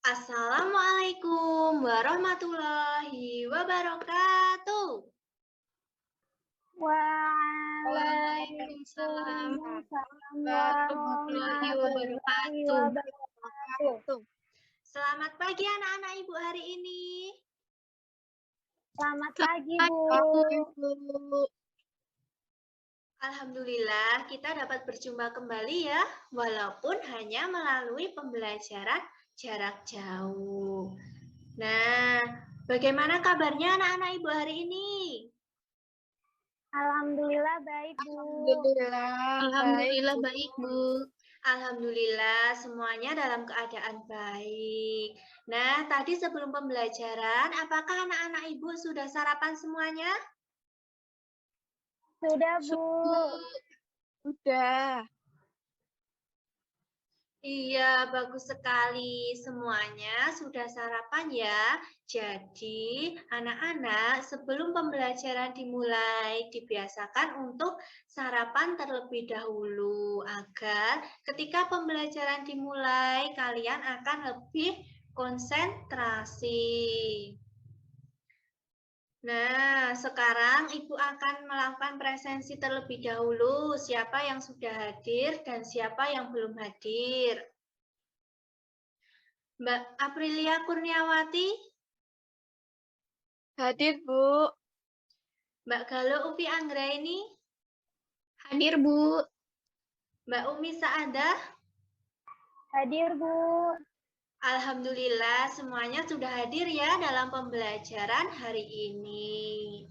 Assalamualaikum warahmatullahi wabarakatuh. Waalaikumsalam Warahmatullahi warahmatullahi wabarakatuh. Selamat pagi anak-anak Ibu hari ini. Selamat pagi, Bu. Alhamdulillah kita dapat berjumpa kembali ya, walaupun hanya melalui pembelajaran jarak jauh. Nah, bagaimana kabarnya anak-anak Ibu hari ini? Alhamdulillah baik, Bu. Alhamdulillah baik, Bu. Alhamdulillah semuanya dalam keadaan baik. Nah, tadi sebelum pembelajaran, apakah anak-anak Ibu sudah sarapan semuanya? Sudah, Bu. Sudah. Iya, bagus sekali. Semuanya sudah sarapan ya. Jadi, anak-anak sebelum pembelajaran dimulai, dibiasakan untuk sarapan terlebih dahulu agar ketika pembelajaran dimulai, kalian akan lebih konsentrasi. Nah, sekarang Ibu akan melakukan presensi terlebih dahulu. Siapa yang sudah hadir dan siapa yang belum hadir? Mbak Aprilia Kurniawati? Hadir, Bu. Mbak Galo Upi Anggraini? Hadir, Bu. Mbak Umi Saadah? Hadir, Bu. Alhamdulillah semuanya sudah hadir ya dalam pembelajaran hari ini.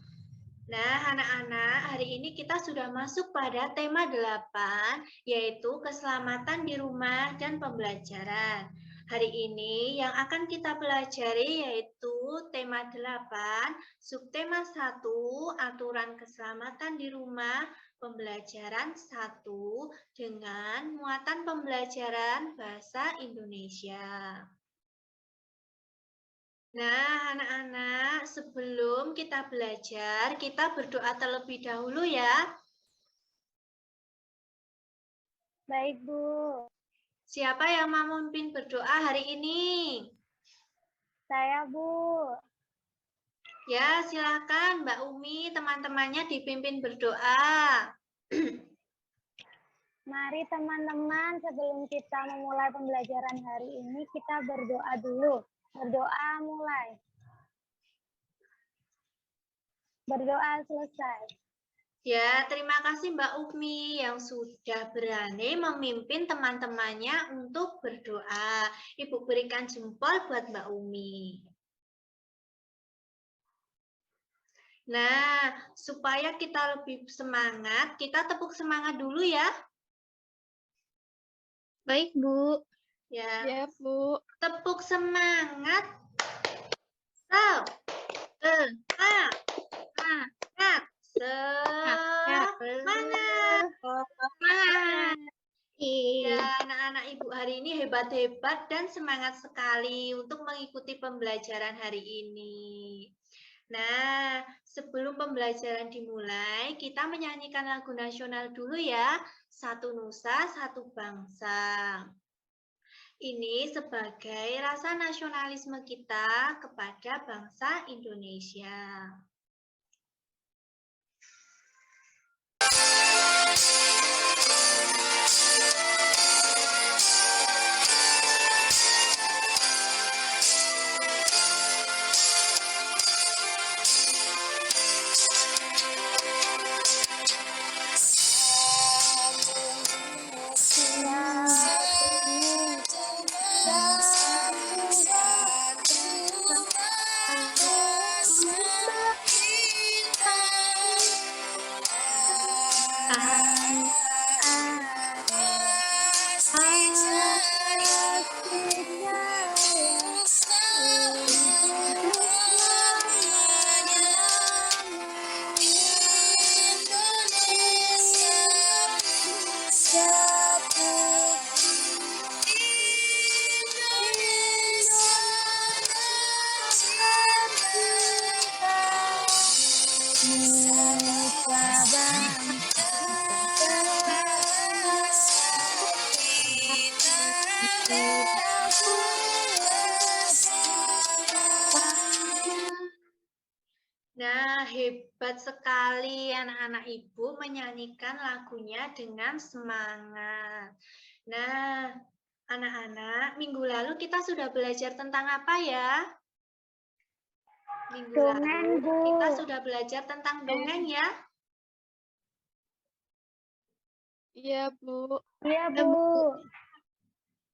Nah, anak-anak, hari ini kita sudah masuk pada tema 8, yaitu keselamatan di rumah dan pembelajaran. Hari ini yang akan kita pelajari yaitu tema 8, subtema 1, aturan keselamatan di rumah, pembelajaran 1, dengan muatan pembelajaran bahasa Indonesia. Nah, anak-anak, sebelum kita belajar, kita berdoa terlebih dahulu ya. Baik, Bu. Siapa yang mau memimpin berdoa hari ini? Saya, Bu. Ya, silakan Mbak Umi, teman-temannya dipimpin berdoa. Mari teman-teman, sebelum kita memulai pembelajaran hari ini, kita berdoa dulu. Berdoa mulai. Berdoa selesai. Ya, terima kasih Mbak Umi yang sudah berani memimpin teman-temannya untuk berdoa. Ibu berikan jempol buat Mbak Umi. Nah, supaya kita lebih semangat, kita tepuk semangat dulu ya. Baik, Bu. Ya, Bu. tepuk semangat. Semangat. Ya, anak-anak Ibu hari ini hebat-hebat dan semangat sekali untuk mengikuti pembelajaran hari ini. Nah, sebelum pembelajaran dimulai, kita menyanyikan lagu nasional dulu ya. Satu Nusa, Satu Bangsa. Ini sebagai rasa nasionalisme kita kepada bangsa Indonesia. hebat sekali anak-anak Ibu menyanyikan lagunya dengan semangat. Nah, anak-anak, minggu lalu kita sudah belajar tentang apa ya? Minggu Dongeng, lalu Bu. kita sudah belajar tentang dongeng ya? Iya, Bu. Iya, Iya, Bu.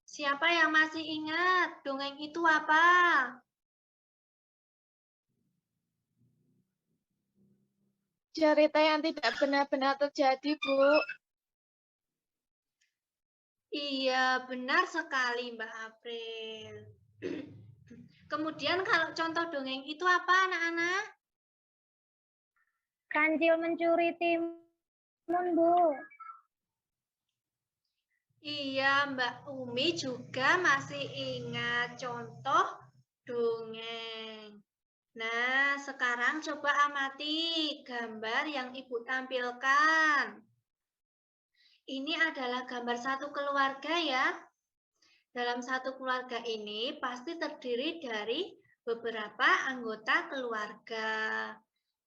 Siapa yang masih ingat dongeng itu apa? Cerita yang tidak benar-benar terjadi, Bu. Iya, benar sekali Mbak April. Kemudian kalau contoh dongeng itu apa anak-anak? Kancil mencuri timun, Bu. Iya, Mbak Umi juga masih ingat contoh dongeng. Nah, sekarang coba amati gambar yang Ibu tampilkan. Ini adalah gambar satu keluarga ya. Dalam satu keluarga ini pasti terdiri dari beberapa anggota keluarga.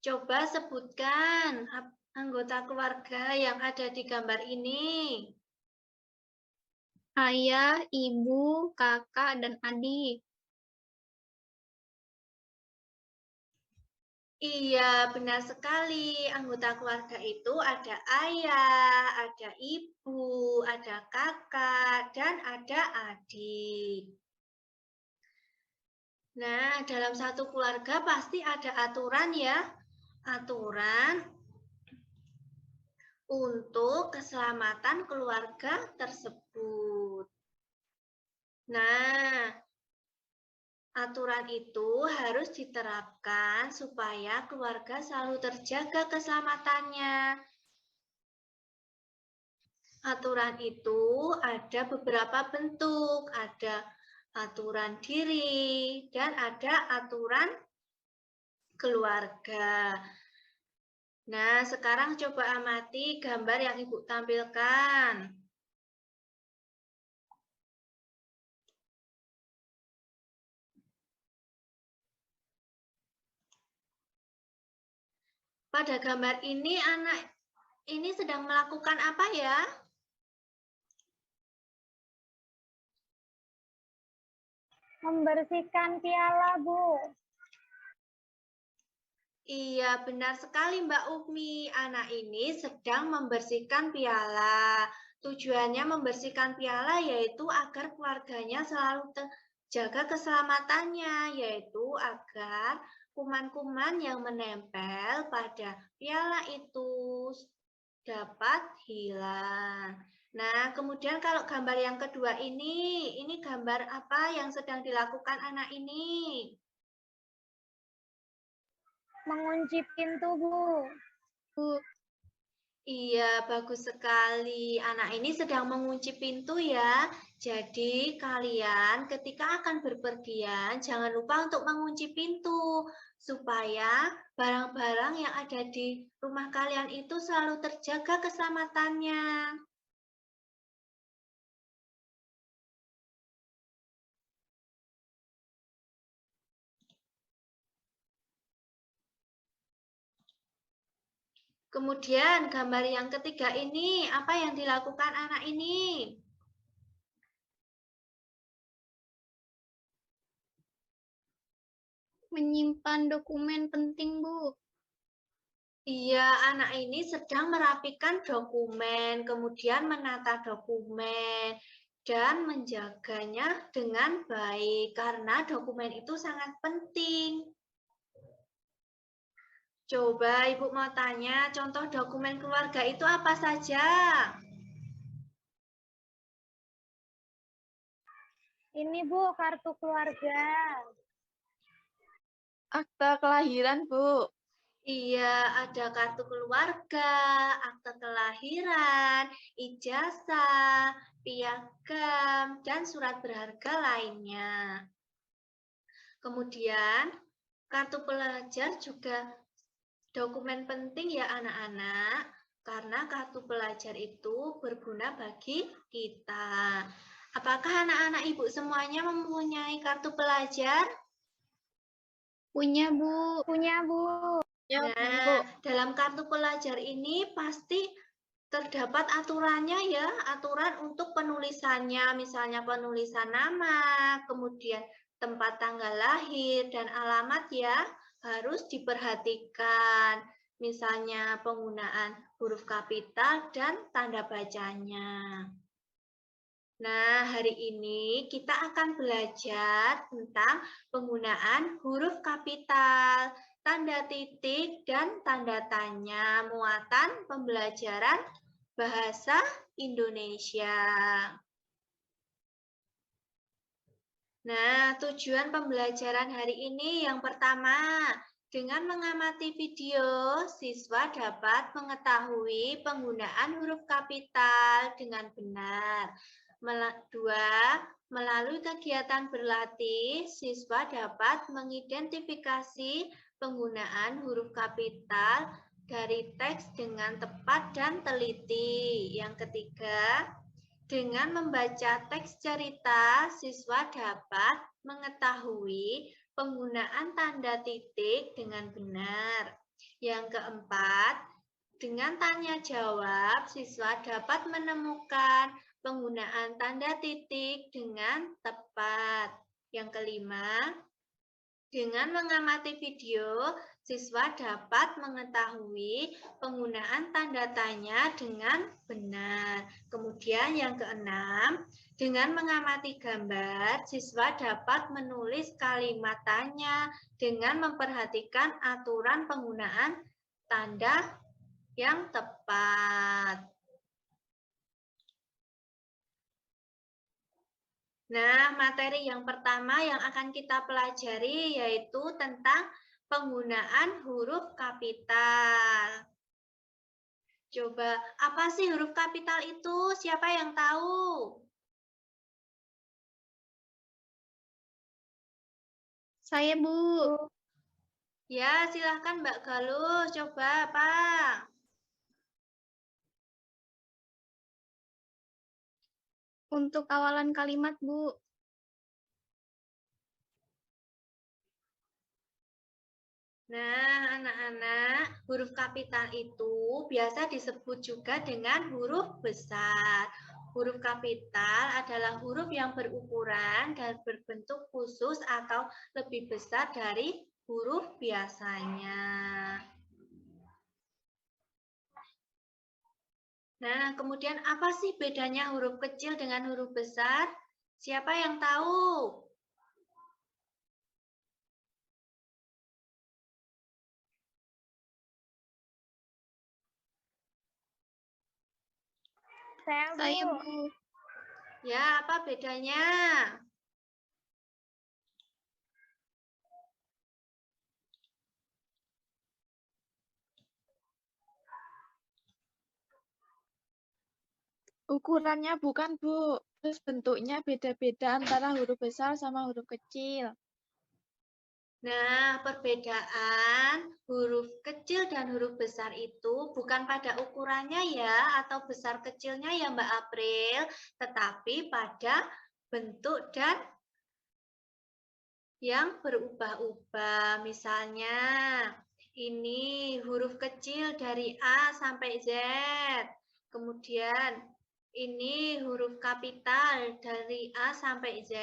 Coba sebutkan anggota keluarga yang ada di gambar ini. Ayah, ibu, kakak, dan adik. Iya, benar sekali. Anggota keluarga itu ada ayah, ada ibu, ada kakak, dan ada adik. Nah, dalam satu keluarga pasti ada aturan ya. Aturan untuk keselamatan keluarga tersebut. Nah, aturan itu harus diterapkan supaya keluarga selalu terjaga keselamatannya. Aturan itu ada beberapa bentuk, ada aturan diri dan ada aturan keluarga. Nah, sekarang coba amati gambar yang Ibu tampilkan. Pada gambar ini anak ini sedang melakukan apa ya? Membersihkan piala, Bu. Iya, benar sekali Mbak Umi. Anak ini sedang membersihkan piala. Tujuannya membersihkan piala yaitu agar keluarganya selalu terjaga keselamatannya, yaitu agar kuman-kuman yang menempel pada piala itu dapat hilang. Nah, kemudian kalau gambar yang kedua ini gambar apa yang sedang dilakukan anak ini? Mengunci pintu, Bu. Bu, Iya, bagus sekali. Anak ini sedang mengunci pintu ya. Jadi kalian ketika akan berpergian, jangan lupa untuk mengunci pintu supaya barang-barang yang ada di rumah kalian itu selalu terjaga keselamatannya. Kemudian gambar yang ketiga ini, apa yang dilakukan anak ini? menyimpan dokumen penting, Bu. Iya, anak ini sedang merapikan dokumen, kemudian menata dokumen, dan menjaganya dengan baik, karena dokumen itu sangat penting. Coba Ibu mau tanya, contoh dokumen keluarga itu apa saja? Ini, Bu, kartu keluarga. Akta kelahiran, Bu. Iya, ada kartu keluarga, akte kelahiran, ijazah, piagam, dan surat berharga lainnya. Kemudian, kartu pelajar juga dokumen penting ya anak-anak, karena kartu pelajar itu berguna bagi kita. Apakah anak-anak Ibu semuanya mempunyai kartu pelajar? Punya, Bu. Punya, Bu. Ya, Bu. Nah, dalam kartu pelajar ini pasti terdapat aturannya ya, aturan untuk penulisannya, misalnya penulisan nama, kemudian tempat tanggal lahir dan alamat ya, harus diperhatikan. Misalnya penggunaan huruf kapital dan tanda bacanya. Nah, hari ini kita akan belajar tentang penggunaan huruf kapital, tanda titik, dan tanda tanya muatan pembelajaran bahasa Indonesia. Nah, tujuan pembelajaran hari ini yang pertama, dengan mengamati video, siswa dapat mengetahui penggunaan huruf kapital dengan benar. Dua, melalui kegiatan berlatih, siswa dapat mengidentifikasi penggunaan huruf kapital dari teks dengan tepat dan teliti. Yang ketiga, dengan membaca teks cerita, siswa dapat mengetahui penggunaan tanda titik dengan benar. Yang keempat, dengan tanya jawab, siswa dapat menemukan penggunaan tanda titik dengan tepat. Yang kelima, dengan mengamati video, siswa dapat mengetahui penggunaan tanda tanya dengan benar. Kemudian yang keenam, dengan mengamati gambar, siswa dapat menulis kalimat tanya dengan memperhatikan aturan penggunaan tanda yang tepat. Nah, materi yang pertama yang akan kita pelajari yaitu tentang penggunaan huruf kapital. Coba, apa sih huruf kapital itu? Siapa yang tahu? Saya, Bu. Ya, silahkan Mbak Galuh. Coba, Pak. Untuk awalan kalimat, Bu. Nah, anak-anak, huruf kapital itu biasa disebut juga dengan huruf besar. Huruf kapital adalah huruf yang berukuran dan berbentuk khusus atau lebih besar dari huruf biasanya. Nah, kemudian apa sih bedanya huruf kecil dengan huruf besar? Siapa yang tahu? Saya, Bu. Ya, apa bedanya? Ukurannya bukan, Bu. Terus bentuknya beda-beda antara huruf besar sama huruf kecil. Nah, perbedaan huruf kecil dan huruf besar itu bukan pada ukurannya ya, atau besar kecilnya ya Mbak April, tetapi pada bentuk dan yang berubah-ubah. Misalnya, ini huruf kecil dari A sampai Z. Kemudian, ini huruf kapital dari A sampai Z.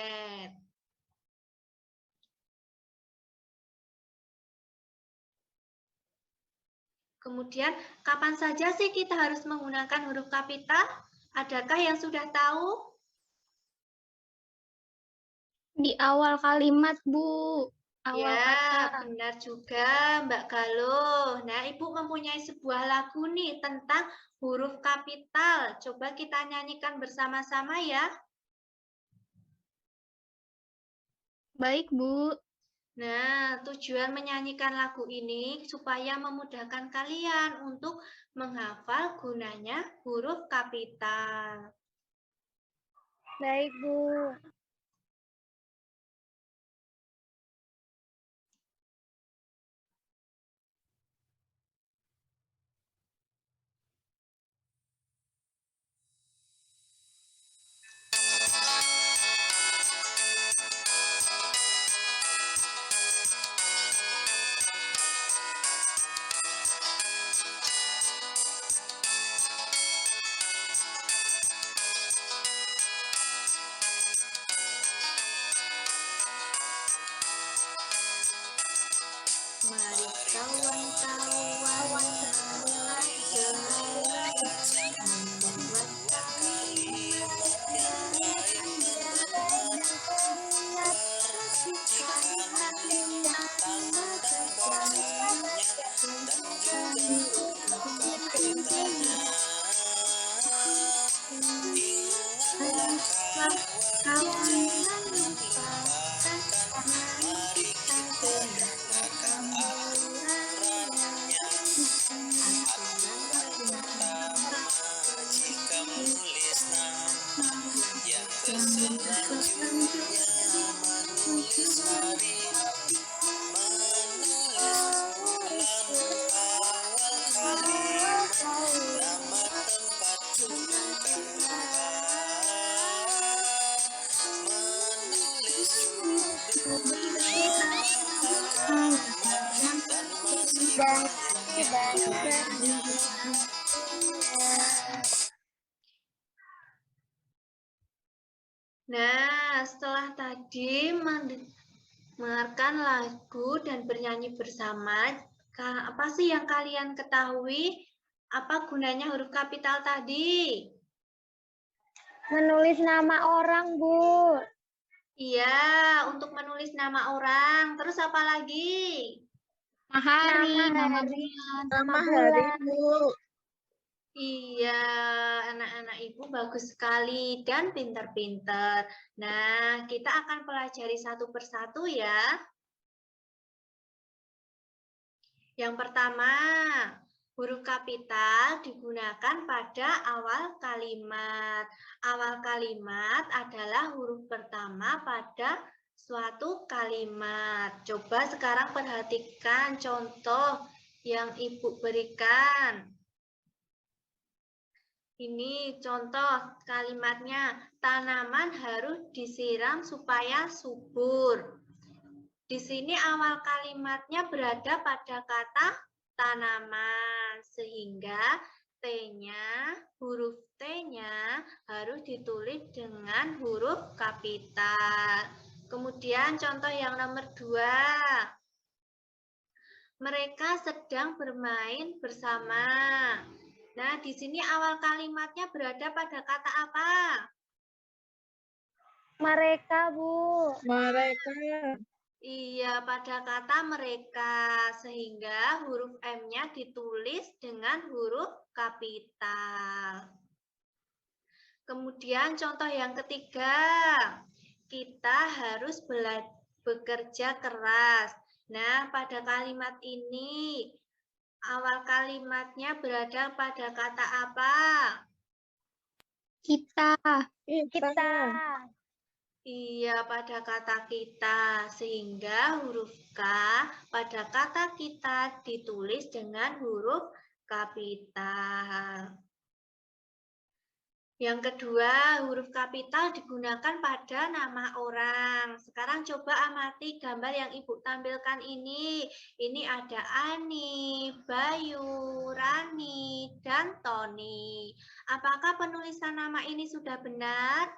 Kemudian, kapan saja sih kita harus menggunakan huruf kapital? Adakah yang sudah tahu? Di awal kalimat, Bu. Awal Ya, kata. benar juga Mbak Galuh. Nah, Ibu mempunyai sebuah lagu nih tentang huruf kapital. Coba kita nyanyikan bersama-sama ya. Baik, Bu. Nah, tujuan menyanyikan lagu ini supaya memudahkan kalian untuk menghafal gunanya huruf kapital. Baik, Bu. Nah, setelah tadi mendengarkan lagu dan bernyanyi bersama, apa sih yang kalian ketahui? Apa gunanya huruf kapital tadi? Menulis nama orang, Bu. Iya, untuk menulis nama orang. Terus apa lagi? Nama hari, Nama nama hari. bulan. Nama bulan. hari, Bu. Iya, anak-anak ibu bagus sekali dan pintar-pintar. Nah, kita akan pelajari satu persatu ya. Yang pertama, huruf kapital digunakan pada awal kalimat. Awal kalimat adalah huruf pertama pada suatu kalimat. Coba sekarang perhatikan contoh yang ibu berikan. Ini contoh kalimatnya, tanaman harus disiram supaya subur. Di sini awal kalimatnya berada pada kata tanaman, sehingga T-nya, huruf T-nya harus ditulis dengan huruf kapital. Kemudian contoh yang nomor 2. Mereka sedang bermain bersama. Nah, di sini awal kalimatnya berada pada kata apa? Mereka, Bu. Mereka. Iya, pada kata mereka, sehingga huruf M-nya ditulis dengan huruf kapital. Kemudian contoh yang ketiga, kita harus bekerja keras. Nah, pada kalimat ini, awal kalimatnya berada pada kata apa? Kita. Kita. Iya, pada kata kita, sehingga huruf K pada kata kita ditulis dengan huruf kapital. Yang kedua, huruf kapital digunakan pada nama orang. Sekarang coba amati gambar yang Ibu tampilkan ini. Ini ada Ani, Bayu, Rani, dan Tony. Apakah penulisan nama ini sudah benar?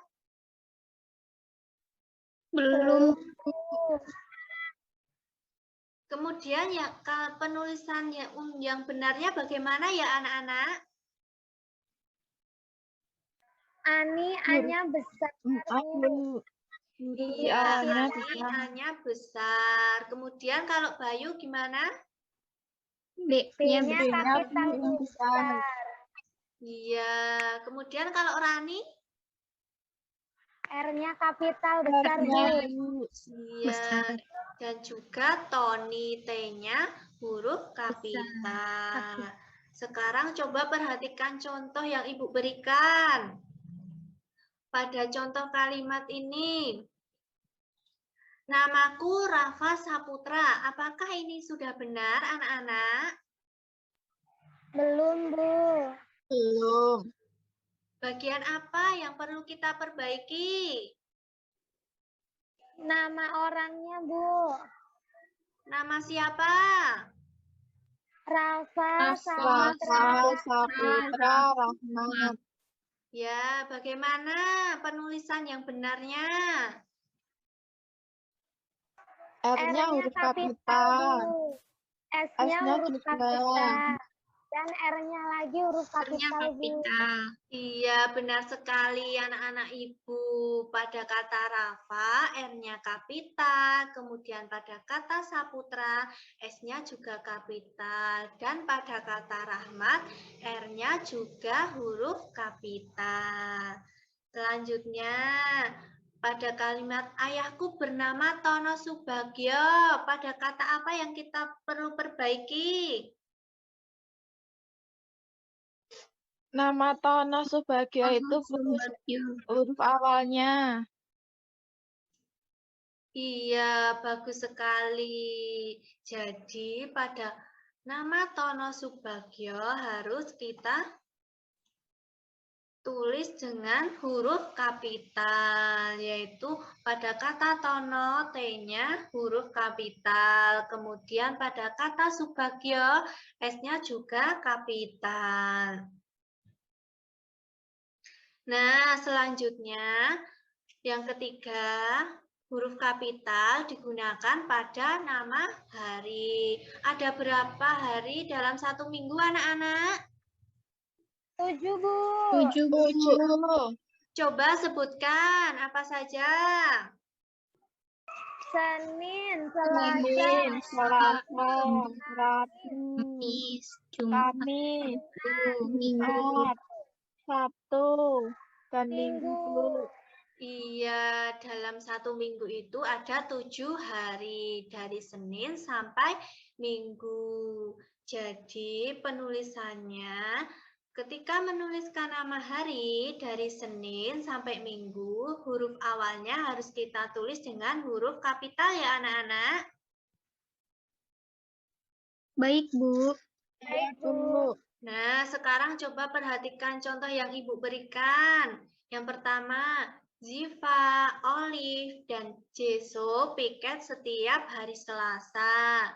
Belum. Kemudian ya penulisan yang benarnya bagaimana ya anak-anak? Ani, A-nya besar. Huruf Iya, A-nya Ani besar. A-nya besar. Kemudian kalau Bayu gimana? B-nya B-nya B-nya kapital, Bu. besar. Iya, kemudian kalau Rani? R-nya kapital besar, Bu. R-nya Iya, besar. dan juga Tony T-nya huruf kapital. Sekarang coba perhatikan contoh yang Ibu berikan. Pada contoh kalimat ini, namaku Rafa Saputra. Apakah ini sudah benar, anak-anak? Belum, Bu. belum. Bagian apa yang perlu kita perbaiki? Nama orangnya, Bu. Nama siapa? Rafa Rafa Saputra. Saputra Rahmat. Ya, bagaimana penulisan yang benarnya? R-nya huruf kapital. Bu. S-nya S-nya huruf juga. kapital. Dan R-nya lagi huruf R-nya kapital, Bu. kapital. Iya, benar sekali anak-anak Ibu. Pada kata Rafa, R-nya kapital. Kemudian pada kata Saputra, S-nya juga kapital. Dan pada kata Rahmat, R-nya juga huruf kapital. Selanjutnya, pada kalimat ayahku bernama Tono Subagio. Pada kata apa yang kita perlu perbaiki? Nama Tono Subagio itu huruf awalnya. Iya, bagus sekali. Jadi pada nama Tono Subagio harus kita tulis dengan huruf kapital, yaitu pada kata Tono, T-nya huruf kapital. Kemudian pada kata Subagio, S-nya juga kapital. Nah, selanjutnya yang ketiga, huruf kapital digunakan pada nama hari. Ada berapa hari dalam satu minggu, anak-anak? 7, Bu. 7, Bu. 7. Coba sebutkan apa saja. Senin, Senin, Selasa, Selasa, Rabu, Kamis, Jumat, Kamis, Minggu. Jumat, Sabtu, dan Minggu. Minggu. Iya, dalam satu minggu itu ada 7 hari, dari Senin sampai Minggu. Jadi penulisannya, ketika menuliskan nama hari dari Senin sampai Minggu, huruf awalnya harus kita tulis dengan huruf kapital ya anak-anak. Baik, Bu. Baik, Bu. Nah, sekarang coba perhatikan contoh yang Ibu berikan. Yang pertama, Ziva, Olive, dan Jeso piket setiap hari Selasa.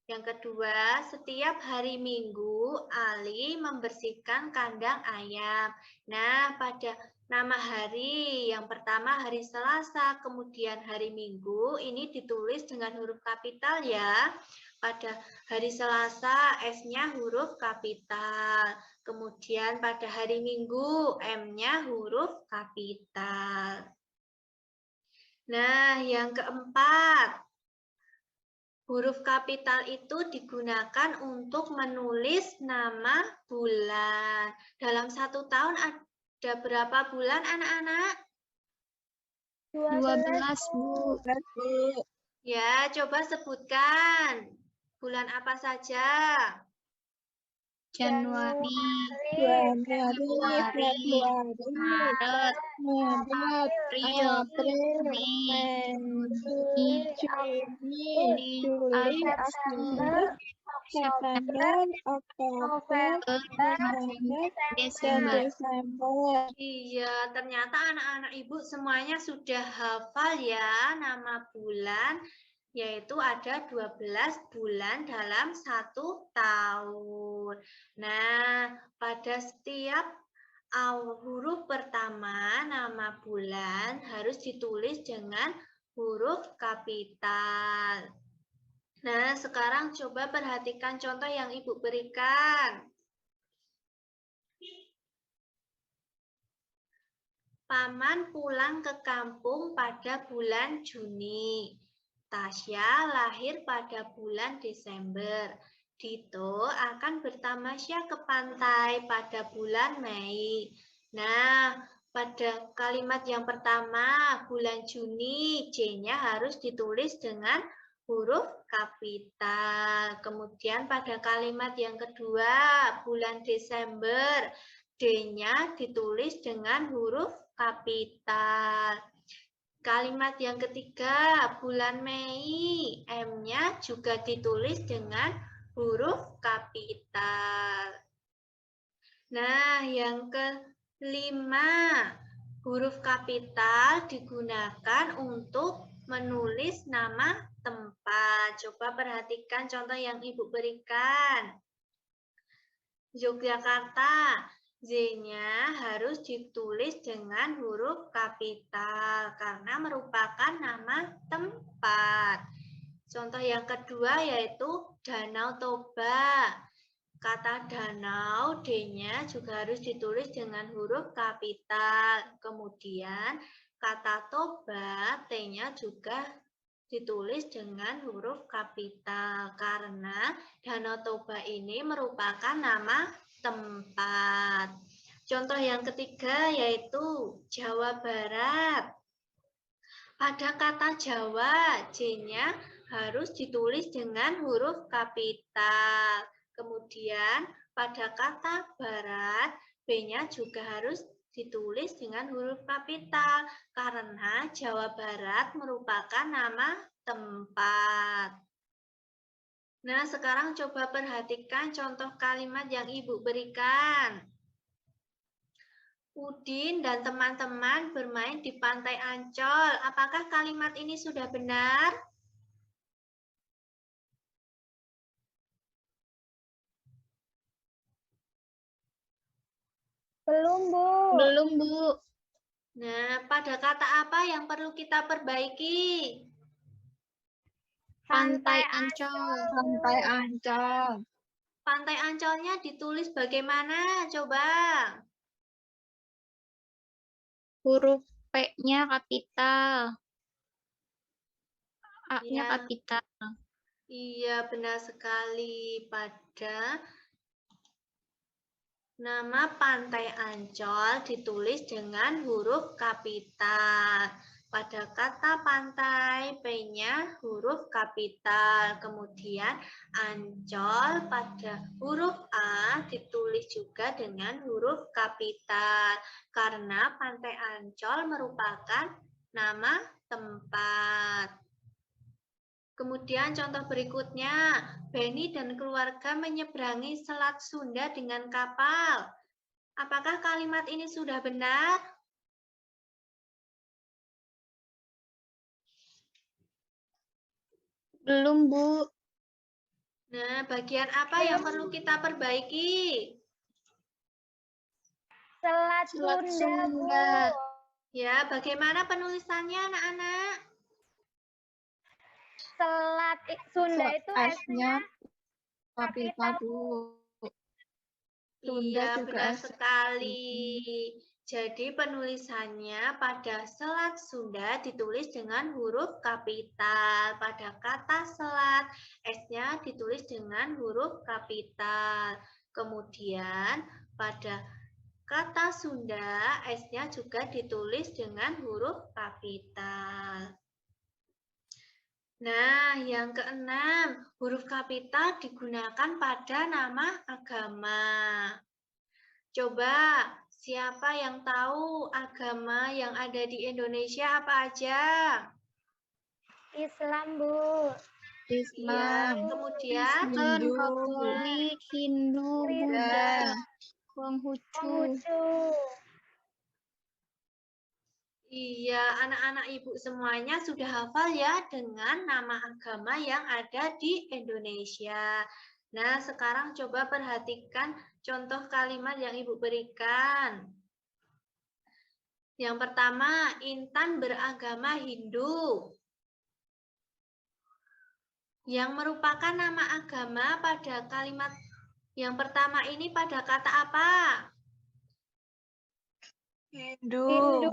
Yang kedua, setiap hari Minggu, Ali membersihkan kandang ayam. Nah, pada nama hari, yang pertama hari Selasa, kemudian hari Minggu, ini ditulis dengan huruf kapital ya. Pada hari Selasa, S-nya huruf kapital. Kemudian pada hari Minggu, M-nya huruf kapital. Nah, yang keempat, huruf kapital itu digunakan untuk menulis nama bulan. Dalam satu tahun ada berapa bulan, anak-anak? 12, Bu. Ya, coba sebutkan. Bulan apa saja? Januari, Januari, Maret, Maret, April, Mei, Juni, Juni, Juli, Agustus, September, Oktober, November, dan Desember. Desember. Iya, ternyata anak-anak Ibu semuanya sudah hafal ya nama bulan, yaitu ada 12 bulan dalam satu tahun. Nah, pada setiap huruf pertama nama bulan harus ditulis dengan huruf kapital. Nah, sekarang coba perhatikan contoh yang Ibu berikan. Paman pulang ke kampung pada bulan Juni. Tasya lahir pada bulan Desember. Dito akan bertamasya ke pantai pada bulan Mei. Nah, pada kalimat yang pertama, bulan Juni, J-nya harus ditulis dengan huruf kapital. Kemudian pada kalimat yang kedua, bulan Desember, D-nya ditulis dengan huruf kapital. Kalimat yang ketiga, bulan Mei, M-nya juga ditulis dengan huruf kapital. Nah, yang kelima, huruf kapital digunakan untuk menulis nama tempat. Coba perhatikan contoh yang Ibu berikan. Yogyakarta, Z-nya harus ditulis dengan huruf kapital karena merupakan nama tempat. Contoh yang kedua yaitu Danau Toba. Kata danau, D-nya juga harus ditulis dengan huruf kapital. Kemudian kata Toba, T-nya juga ditulis dengan huruf kapital karena Danau Toba ini merupakan nama tempat. Contoh yang ketiga yaitu Jawa Barat. Pada kata Jawa, J-nya harus ditulis dengan huruf kapital. Kemudian pada kata Barat, B-nya juga harus ditulis dengan huruf kapital karena Jawa Barat merupakan nama tempat. Nah, sekarang coba perhatikan contoh kalimat yang Ibu berikan. Udin dan teman-teman bermain di Pantai Ancol. Apakah kalimat ini sudah benar? Belum, Bu. Belum, Bu. Nah, pada kata apa yang perlu kita perbaiki? Pantai Ancol. Pantai Ancol. Pantai Ancolnya ditulis bagaimana? Coba. Huruf P-nya kapital. A-nya Ya. kapital. Iya, benar sekali. Pada nama Pantai Ancol ditulis dengan huruf kapital. Pada kata pantai, P-nya huruf kapital. Kemudian Ancol pada huruf A ditulis juga dengan huruf kapital. Karena Pantai Ancol merupakan nama tempat. Kemudian contoh berikutnya, Benny dan keluarga menyeberangi Selat Sunda dengan kapal. Apakah kalimat ini sudah benar? Belum, Bu. Nah, bagian apa yang perlu kita perbaiki? Selat Selat Sunda, Bu. Sunda. Ya, bagaimana penulisannya anak-anak? Selat Sunda itu S-nya S-nya kapital, Bu. Sunda Iya, juga benar S. sekali. Jadi penulisannya pada Selat Sunda ditulis dengan huruf kapital. Pada kata selat, S-nya ditulis dengan huruf kapital. Kemudian pada kata Sunda, S-nya juga ditulis dengan huruf kapital. Nah, yang keenam, huruf kapital digunakan pada nama agama. Coba, siapa yang tahu agama yang ada di Indonesia apa aja? Islam, Bu. Islam. Iya, kemudian Kristen, Hindu. Katolik, Hindu, Buddha, Konghucu. Konghucu. iya, anak-anak ibu semuanya sudah hafal ya dengan nama agama yang ada di Indonesia. Nah, sekarang coba perhatikan contoh kalimat yang ibu berikan. Yang pertama, Intan beragama Hindu. Yang merupakan nama agama pada kalimat yang pertama ini pada kata apa? Hindu. Hindu.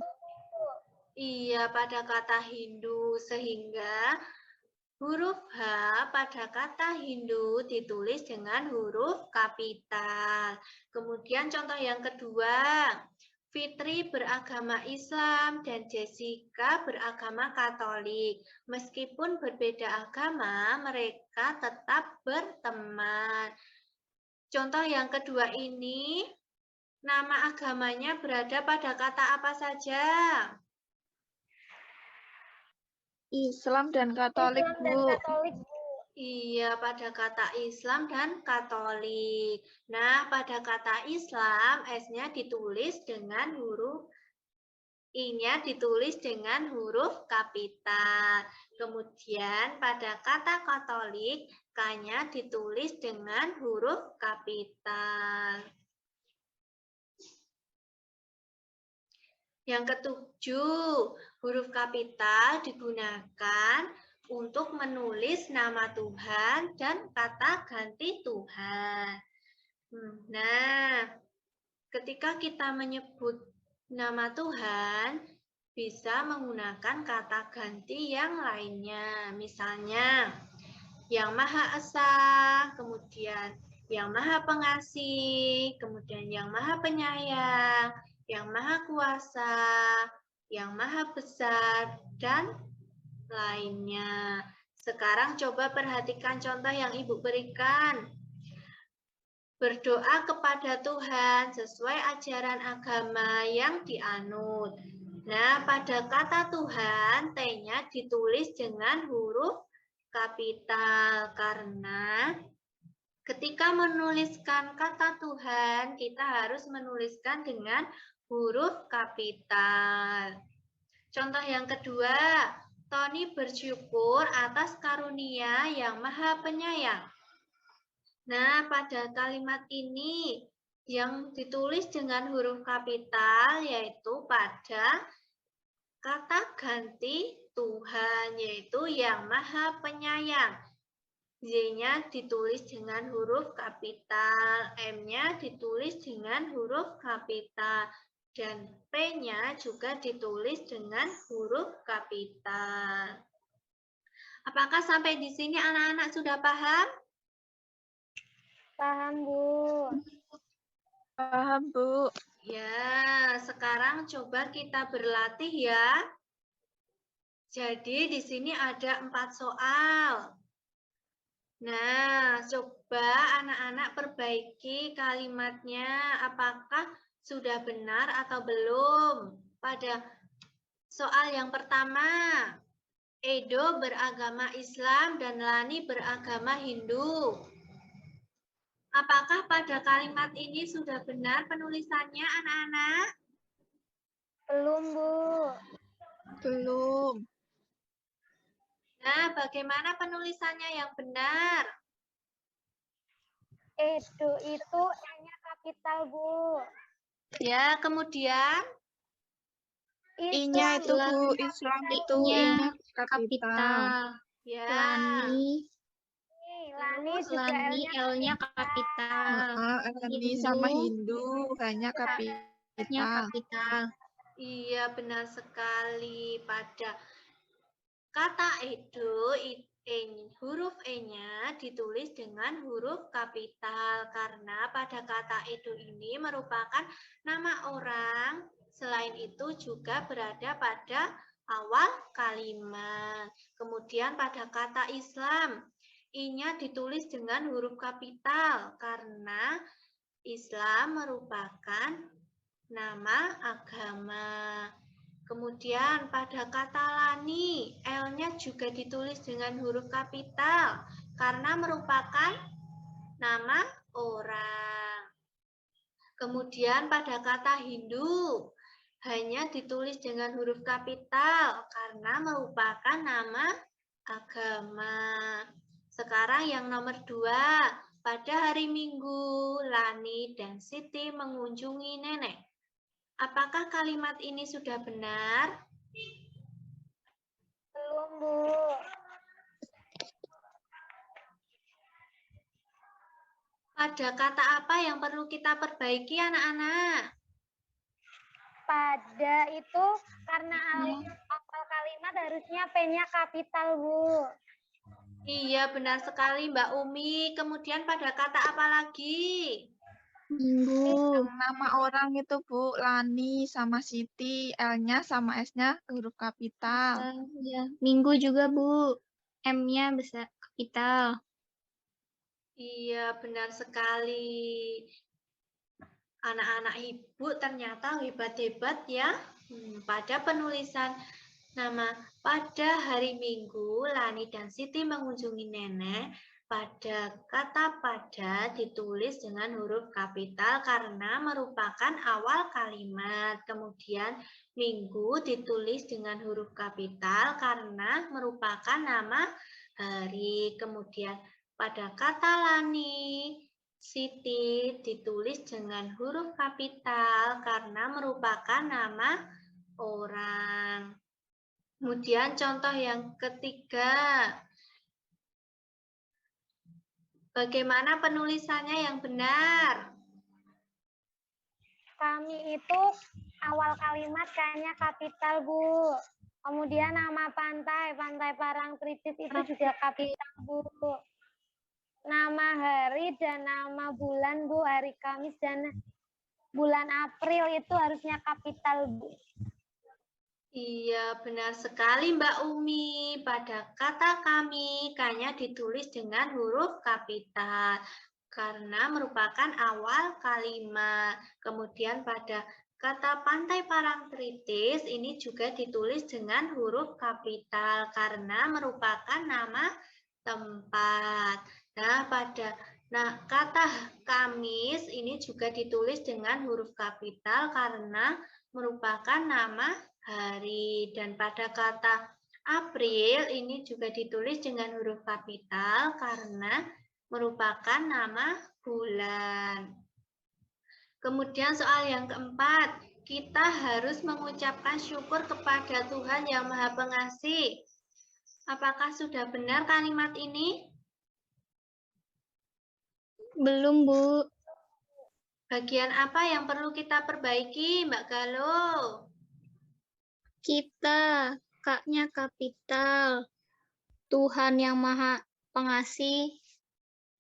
Iya, pada kata Hindu, sehingga huruf H pada kata Hindu ditulis dengan huruf kapital. Kemudian contoh yang kedua, Fitri beragama Islam dan Jessica beragama Katolik. Meskipun berbeda agama, mereka tetap berteman. Contoh yang kedua ini, nama agamanya berada pada kata apa saja? Islam dan Katolik, Islam dan Bu. Katolik, Bu. Iya, pada kata Islam dan Katolik. Nah, pada kata Islam, S-nya ditulis dengan huruf I-nya ditulis dengan huruf kapital. Kemudian pada kata Katolik, K-nya ditulis dengan huruf kapital. Yang ketujuh, huruf kapital digunakan untuk menulis nama Tuhan dan kata ganti Tuhan. Nah, ketika kita menyebut nama Tuhan, bisa menggunakan kata ganti yang lainnya. Misalnya, Yang Maha Esa, kemudian Yang Maha Pengasih, kemudian Yang Maha Penyayang, Yang Maha Kuasa, Yang Maha Besar, dan lainnya. Sekarang coba perhatikan contoh yang Ibu berikan. Berdoa kepada Tuhan sesuai ajaran agama yang dianut. Nah, pada kata Tuhan, T-nya ditulis dengan huruf kapital karena ketika menuliskan kata Tuhan, kita harus menuliskan dengan huruf kapital. Contoh yang kedua, Tony bersyukur atas karunia yang Maha Penyayang. Nah, pada kalimat ini yang ditulis dengan huruf kapital yaitu pada kata ganti Tuhan, yaitu yang Maha Penyayang. Y-nya ditulis dengan huruf kapital, M-nya ditulis dengan huruf kapital, dan P-nya juga ditulis dengan huruf kapital. Apakah sampai di sini anak-anak sudah paham? Paham, Bu. Paham, Bu. Ya, sekarang coba kita berlatih ya. Jadi di sini ada 4 soal. Nah, coba anak-anak perbaiki kalimatnya. Apakah sudah benar atau belum? Pada soal yang pertama, Edo beragama Islam dan Lani beragama Hindu. Apakah pada kalimat ini sudah benar penulisannya, anak-anak? Belum, Bu. Belum. Nah, bagaimana penulisannya yang benar? Edo itu E-nya kapital, Bu. Ya, kemudian I-nya itu, Bu. Islam itu I-nya kapital. Kapital. ya. Lani, Lani Terus juga Lani L-nya L-nya kapital. Lani Hindu. sama Hindu hanya Nya kapital. kapital. Iya, benar sekali. Pada kata Edo, huruf E-nya ditulis dengan huruf kapital karena pada kata Edo ini merupakan nama orang. Selain itu juga berada pada awal kalimat. Kemudian pada kata Islam, I-nya ditulis dengan huruf kapital karena Islam merupakan nama agama. Kemudian pada kata Lani, L-nya juga ditulis dengan huruf kapital karena merupakan nama orang. Kemudian pada kata Hindu, hanya ditulis dengan huruf kapital karena merupakan nama agama. Sekarang yang nomor 2, pada hari Minggu, Lani dan Siti mengunjungi nenek. Apakah kalimat ini sudah benar? belum, Bu. Pada kata apa yang perlu kita perbaiki, anak-anak? Pada itu karena awal kalimat harusnya P-nya kapital, Bu. Iya, benar sekali Mbak Umi. Kemudian pada kata apa lagi? Minggu. Yang nama orang itu, Bu, Lani sama Siti, L-nya sama S-nya huruf kapital. Ya. Minggu juga, Bu. M-nya besar kapital. Iya, benar sekali. Anak-anak ibu ternyata hebat-hebat ya. Pada penulisan nama pada hari Minggu, Lani dan Siti mengunjungi nenek. Pada kata pada ditulis dengan huruf kapital karena merupakan awal kalimat. Kemudian Minggu ditulis dengan huruf kapital karena merupakan nama hari. Kemudian pada kata Lani, Siti ditulis dengan huruf kapital karena merupakan nama orang. Kemudian contoh yang ketiga. Bagaimana penulisannya yang benar? Kami itu awal kalimat kayaknya kapital, Bu. Kemudian nama pantai, Pantai Parangtritis itu juga kapital, Bu. Nama hari dan nama bulan, Bu. Hari Kamis dan bulan April itu harusnya kapital, Bu. Iya, benar sekali Mbak Umi. Pada kata kami, K-nya ditulis dengan huruf kapital karena merupakan awal kalimat. Kemudian pada kata Pantai Parangtritis ini juga ditulis dengan huruf kapital karena merupakan nama tempat. Nah, pada Nah, kata Kamis ini juga ditulis dengan huruf kapital karena merupakan nama hari. Dan pada kata April ini juga ditulis dengan huruf kapital karena merupakan nama bulan. Kemudian soal yang keempat, kita harus mengucapkan syukur kepada Tuhan Yang Maha Pengasih. Apakah sudah benar kalimat ini? Belum, Bu. Bagian apa yang perlu kita perbaiki, Mbak Galuh? Kita, K-nya kapital. Tuhan Yang Maha Pengasih.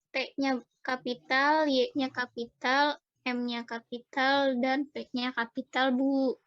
T-nya kapital, Y-nya kapital, M-nya kapital, dan P-nya kapital, Bu.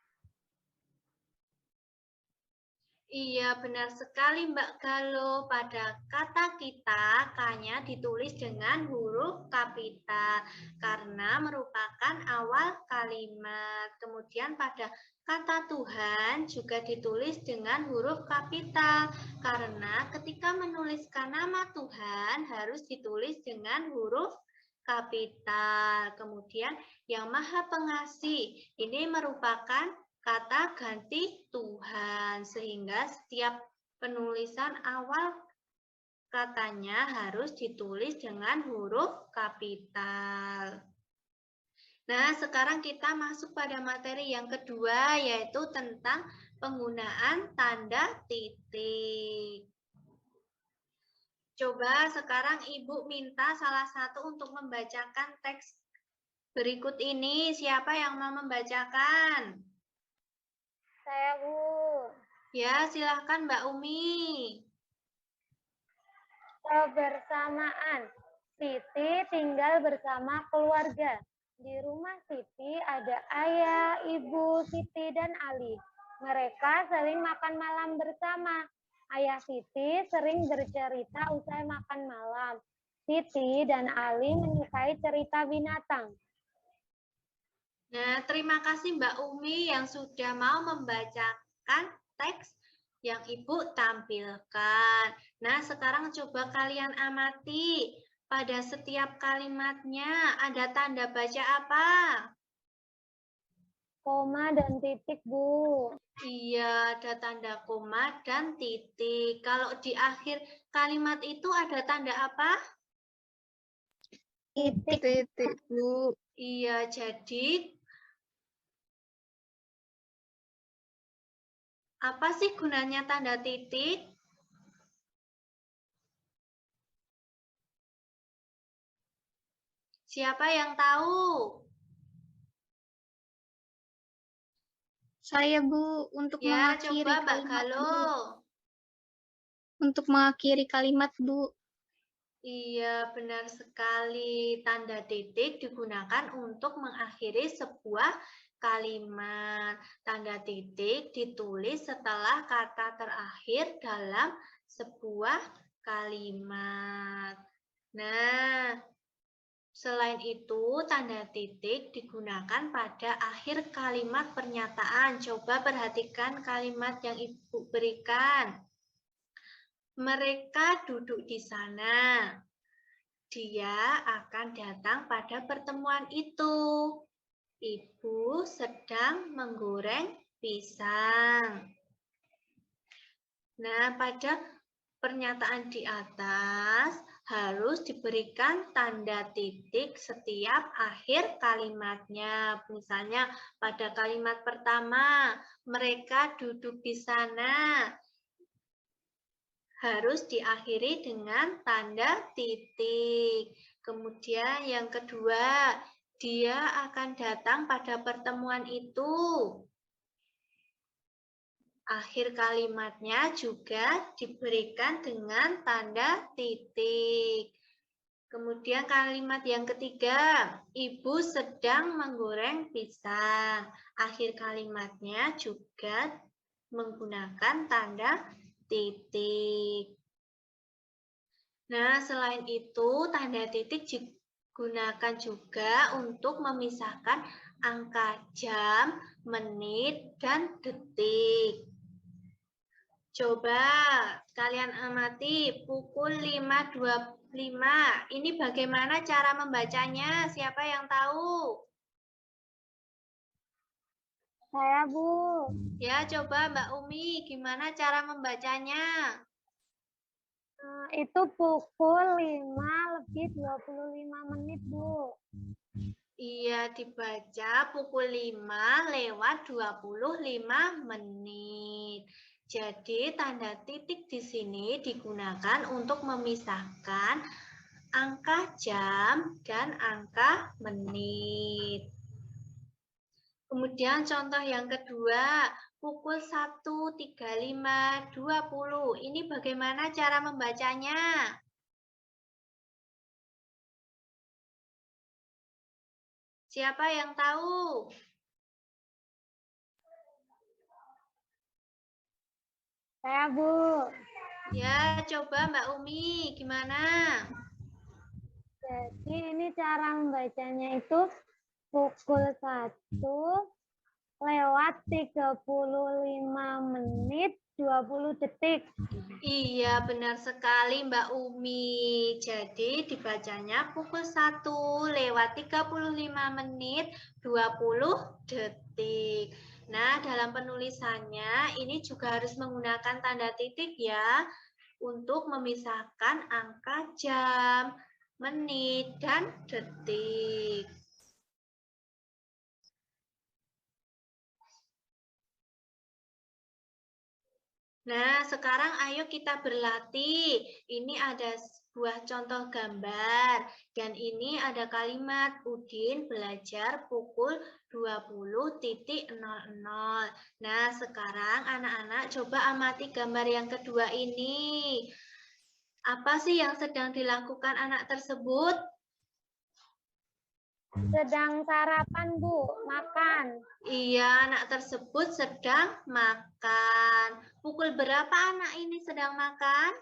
Iya, benar sekali Mbak Galuh. Pada kata kita, K-nya ditulis dengan huruf kapital karena merupakan awal kalimat. Kemudian pada kata Tuhan juga ditulis dengan huruf kapital karena ketika menuliskan nama Tuhan harus ditulis dengan huruf kapital. Kemudian Yang Maha Pengasih ini merupakan kata ganti Tuhan, sehingga setiap penulisan awal katanya harus ditulis dengan huruf kapital. Nah, sekarang kita masuk pada materi yang kedua, yaitu tentang penggunaan tanda titik. Coba sekarang Ibu minta salah satu untuk membacakan teks berikut ini. Siapa yang mau membacakan? Saya, Bu. Ya, silahkan Mbak Umi. Kebersamaan. Siti tinggal bersama keluarga. Di rumah Siti ada ayah, ibu, Siti, dan Ali. Mereka sering makan malam bersama. Ayah Siti sering bercerita usai makan malam. Siti dan Ali menyukai cerita binatang. Nah, terima kasih Mbak Umi yang sudah mau membacakan teks yang Ibu tampilkan. Nah, sekarang coba kalian amati. Pada setiap kalimatnya ada tanda baca apa? Koma dan titik, Bu. Iya, ada tanda koma dan titik. Kalau di akhir kalimat itu ada tanda apa? Titik. Titik, Bu. Iya, jadi apa sih gunanya tanda titik? Siapa yang tahu? Saya, Bu, untuk Ya, mengakhiri coba Mbak kalimat, Bu. Galuh. Untuk mengakhiri kalimat, Bu. Iya, benar sekali. Tanda titik digunakan untuk mengakhiri sebuah kalimat. Tanda titik ditulis setelah kata terakhir dalam sebuah kalimat. Nah, selain itu, tanda titik digunakan pada akhir kalimat pernyataan. Coba perhatikan kalimat yang Ibu berikan. Mereka duduk di sana. Dia akan datang pada pertemuan itu. Ibu sedang menggoreng pisang. Nah, pada pernyataan di atas harus diberikan tanda titik setiap akhir kalimatnya. Misalnya pada kalimat pertama, mereka duduk di sana. Harus diakhiri dengan tanda titik. Kemudian yang kedua, dia akan datang pada pertemuan itu. Akhir kalimatnya juga diberikan dengan tanda titik. Kemudian kalimat yang ketiga, ibu sedang menggoreng pisang. Akhir kalimatnya juga menggunakan tanda titik. Nah, selain itu, tanda titik digunakan juga untuk memisahkan angka jam, menit, dan detik. Coba kalian amati pukul 5.25. Ini bagaimana cara membacanya? Siapa yang tahu? Saya, Bu. Ya, coba Mbak Umi, gimana cara membacanya? Itu pukul 5:25, Bu. Iya, dibaca pukul 5:25. Jadi, tanda titik di sini digunakan untuk memisahkan angka jam dan angka menit. Kemudian contoh yang kedua, pukul 1.35.20. Ini bagaimana cara membacanya? Siapa yang tahu? Saya, Bu. Ya, coba Mbak Umi, gimana? Jadi ini cara membacanya itu pukul 1:35:20. Iya, benar sekali Mbak Umi. Jadi dibacanya pukul 1:35:20. Nah, dalam penulisannya ini juga harus menggunakan tanda titik ya untuk memisahkan angka jam, menit, dan detik. Nah, sekarang ayo kita berlatih. Ini ada sebuah contoh gambar. Dan ini ada kalimat Udin belajar pukul 20.00. Nah, sekarang anak-anak coba amati gambar yang kedua ini. Apa sih yang sedang dilakukan anak tersebut? Sedang sarapan, Bu. Makan. Iya, anak tersebut sedang makan. Pukul berapa anak ini sedang makan?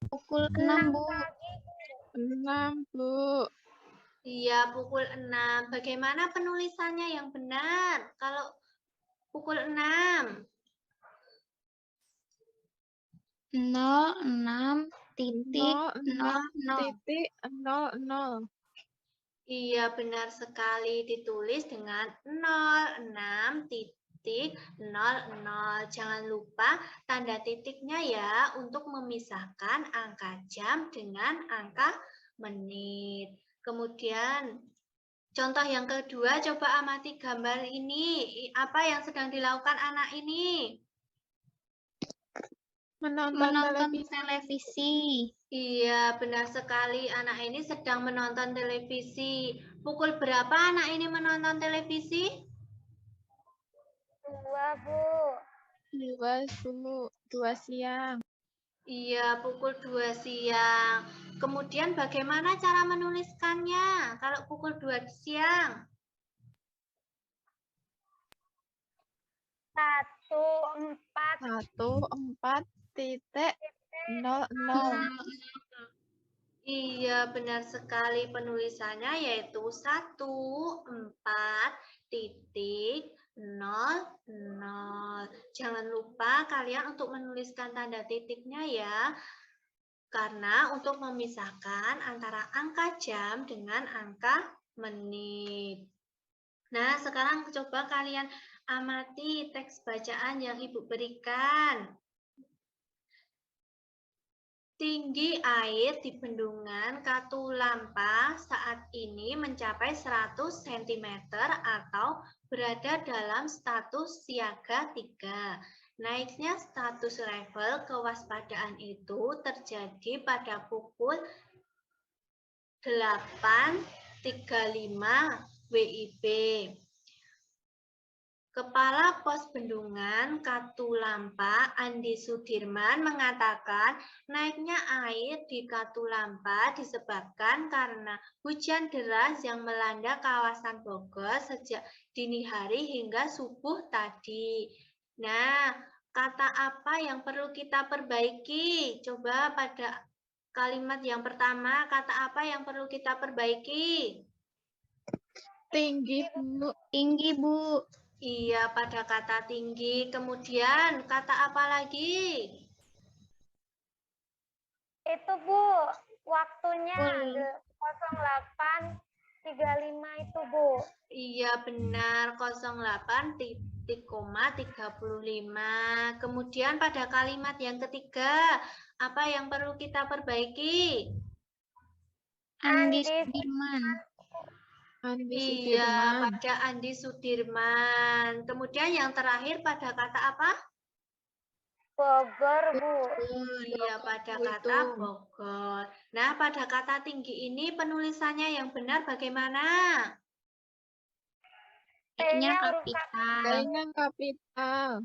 Pukul 6, Bu. 6, Bu. Iya, pukul 6. Bagaimana penulisannya yang benar? Kalau pukul 6. 06.00. Iya, benar sekali. Ditulis dengan 06.00. Jangan lupa tanda titiknya ya untuk memisahkan angka jam dengan angka menit. Kemudian, contoh yang kedua, coba amati gambar ini. Apa yang sedang dilakukan anak ini? Menonton televisi. Iya, benar sekali. Anak ini sedang menonton televisi. Pukul berapa anak ini menonton televisi? 2, Bu. 2 siang. Iya, pukul 2 siang. Kemudian bagaimana cara menuliskannya kalau pukul 2 siang? 14.00. Iya, benar sekali penulisannya yaitu 14.00. Jangan lupa kalian untuk menuliskan tanda titiknya ya. Karena untuk memisahkan antara angka jam dengan angka menit. Nah, sekarang coba kalian amati teks bacaan yang Ibu berikan. Tinggi air di bendungan Katulampa saat ini mencapai 100 cm atau berada dalam status siaga 3. Naiknya status level kewaspadaan itu terjadi pada pukul 8.35 WIB. Kepala Pos Bendungan Katulampa, Andi Sudirman, mengatakan naiknya air di Katulampa disebabkan karena hujan deras yang melanda kawasan Bogor sejak dini hari hingga subuh tadi. Nah, kata apa yang perlu kita perbaiki? Coba pada kalimat yang pertama, kata apa yang perlu kita perbaiki? Tinggi, Bu. Tinggi, Bu. Iya, pada kata tinggi. Kemudian kata apa lagi? Itu Bu, waktunya Pul. 08.35 itu Bu. Iya, benar. 08 titik koma 35. Kemudian pada kalimat yang ketiga, apa yang perlu kita perbaiki? Andi Andi Sudirman. Andi Iya, Sudirman. pada Andi Sudirman. Kemudian yang terakhir pada kata apa? Bogor Bu. Iya, pada Bu kata itu. Bogor. Nah, pada kata tinggi ini penulisannya yang benar bagaimana? T-nya T-nya huruf kapital. T-nya kapital.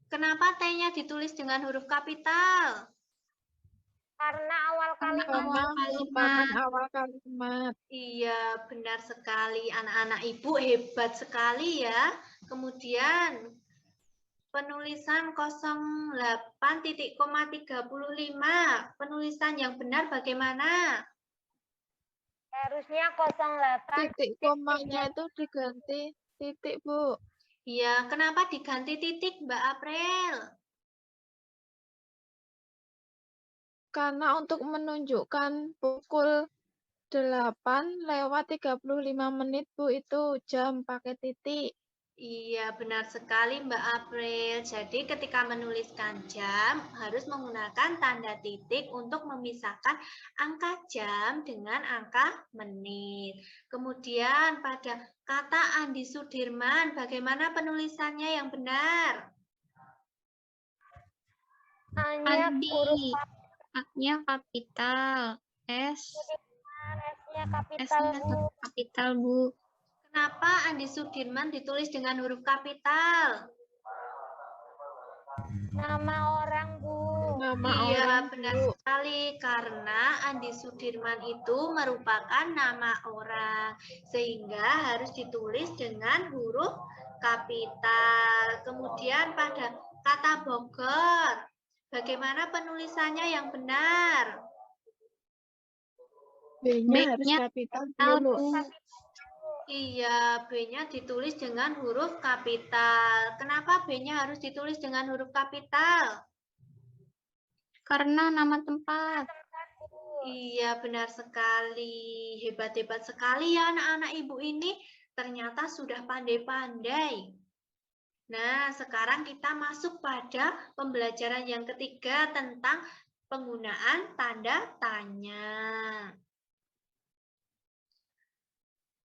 Kenapa T-nya ditulis dengan huruf kapital? karena awal Karena kalimat. Karena awal merupakan kalimat. awal kalimat. Iya, benar sekali. Anak-anak ibu hebat sekali ya. Kemudian penulisan 08.35. Penulisan yang benar bagaimana? Harusnya 08. Titik komanya itu diganti titik, Bu. Iya, kenapa diganti titik, Mbak April? Karena untuk menunjukkan pukul 8:35, Bu, itu jam pakai titik. Iya, benar sekali Mbak April. Jadi ketika menuliskan jam harus menggunakan tanda titik untuk memisahkan angka jam dengan angka menit. Kemudian pada kata Andi Sudirman, bagaimana penulisannya yang benar? A-nya Andi. huruf A-nya kapital. S. S-nya kapital S-nya Bu. kapital, Bu. Kenapa Andi Sudirman ditulis dengan huruf kapital? Nama orang Bu. Nama Iya, orang, benar Bu. sekali. Karena Andi Sudirman itu merupakan nama orang. Sehingga harus ditulis dengan huruf kapital. Kemudian pada kata Bogor, bagaimana penulisannya yang benar? B-nya harus B-nya kapital kapital, dulu. Bu. Iya, B-nya ditulis dengan huruf kapital. Kenapa B-nya harus ditulis dengan huruf kapital? Karena nama tempat. Iya, benar sekali. Hebat-hebat sekali ya anak-anak ibu ini. Ternyata sudah pandai-pandai. Nah, sekarang kita masuk pada pembelajaran yang ketiga tentang penggunaan tanda tanya.